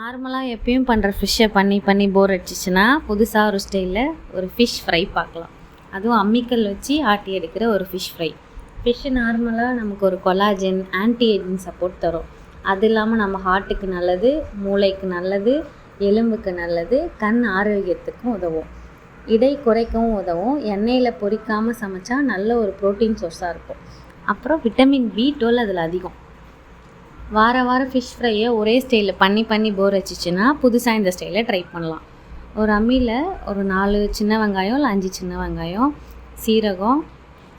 நார்மலாக எப்பயும் பண்ணுற ஃபிஷ்ஷை பண்ணி பண்ணி போர் அடிச்சிச்சுன்னா புதுசாக ஒரு ஸ்டைலில் ஒரு ஃபிஷ் ஃப்ரை பார்க்கலாம். அதுவும் அம்மிக்கல் வச்சு ஆட்டி எடுக்கிற ஒரு ஃபிஷ் ஃப்ரை. ஃபிஷ்ஷு நார்மலாக நமக்கு ஒரு கொலாஜன், ஆன்டி ஏஜிங் சப்போர்ட் தரும். அது இல்லாமல் நம்ம ஹார்ட்டுக்கு நல்லது, மூளைக்கு நல்லது, எலும்புக்கு நல்லது, கண் ஆரோக்கியத்துக்கும் உதவும், இடை குறைக்கவும் உதவும். எண்ணெயில் பொரிக்காமல் சமைச்சா நல்ல ஒரு ப்ரோட்டீன் சோர்ஸாக இருக்கும். அப்புறம் விட்டமின் B12 அதில் அதிகம். வாரம் ஃபிஷ் ஃப்ரையை ஒரே ஸ்டைலில் பண்ணி பண்ணி போர் வச்சிச்சுன்னா புதுசாக இந்த ஸ்டைலில் ட்ரை பண்ணலாம். ஒரு அம்மியில் ஒரு 4 சின்ன வெங்காயம் இல்லை 5 சின்ன வெங்காயம், சீரகம்,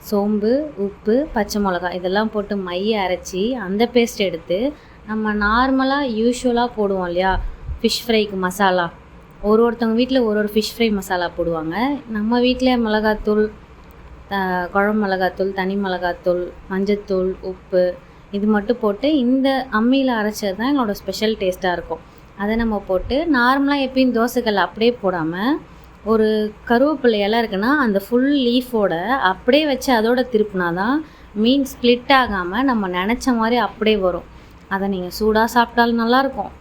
சோம்பு, உப்பு, பச்சை மிளகா இதெல்லாம் போட்டு மைய அரைச்சி அந்த பேஸ்ட் எடுத்து நம்ம நார்மலாக யூஸ்வலாக போடுவோம் இல்லையா ஃபிஷ் ஃப்ரைக்கு மசாலா. ஒருத்தவங்க வீட்டில் ஒரு ஃபிஷ் ஃப்ரை மசாலா போடுவாங்க. நம்ம வீட்டில் மிளகாத்தூள், குழம்பு மிளகாத்தூள், தனி மிளகாத்தூள், மஞ்சத்தூள், உப்பு இது மட்டும் போட்டு இந்த அம்மியில் அரைச்சது தான் என்னோடய ஸ்பெஷல் டேஸ்ட்டாக இருக்கும். அதை நம்ம போட்டு நார்மலாக எப்பயும் தோசைக்கல் அப்படியே போடாமல் ஒரு கருவேப்பிலை இலை இருக்குன்னா அந்த ஃபுல் லீஃபோட அப்படியே வச்சு அதோட திருப்பினா தான் மீன் ஸ்ப்ளிட் ஆகாமல் நம்ம நினச்ச மாதிரி அப்படியே வரும். அதை நீங்கள் சூடாக சாப்பிட்டாலும் நல்லாயிருக்கும்,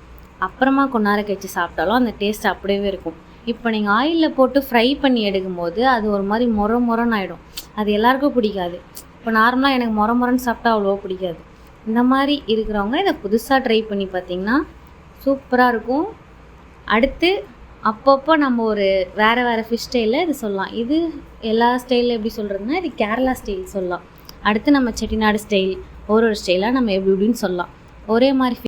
அப்புறமா கொஞ்ச நேரம் கழிச்சு சாப்பிட்டாலும் அந்த டேஸ்ட் அப்படியே இருக்கும். இப்போ நீங்கள் ஆயிலில் போட்டு ஃப்ரை பண்ணி எடுக்கும்போது அது ஒரு மாதிரி மொரன்னு ஆகிடும். அது எல்லாருக்கும் பிடிக்காது. இப்போ நார்மலாக எனக்கு மொரன்னு சாப்பிட்டா அவ்வளோவா பிடிக்காது. இந்த மாதிரி இருக்கிறவங்க இதை புதுசாக ட்ரை பண்ணி பார்த்திங்கன்னா சூப்பராக இருக்கும். அடுத்து அப்பப்போ நம்ம ஒரு வேறு ஃபிஷ் ஸ்டைலில் இது சொல்லலாம். இது எல்லா ஸ்டைலில் எப்படி சொல்கிறதுனா இது கேரளா ஸ்டைல் சொல்லலாம். அடுத்து நம்ம செட்டிநாடு ஸ்டைல், ஒரு ஸ்டைலாக நம்ம எப்படி இப்படின்னு சொல்லலாம். ஒரே மாதிரி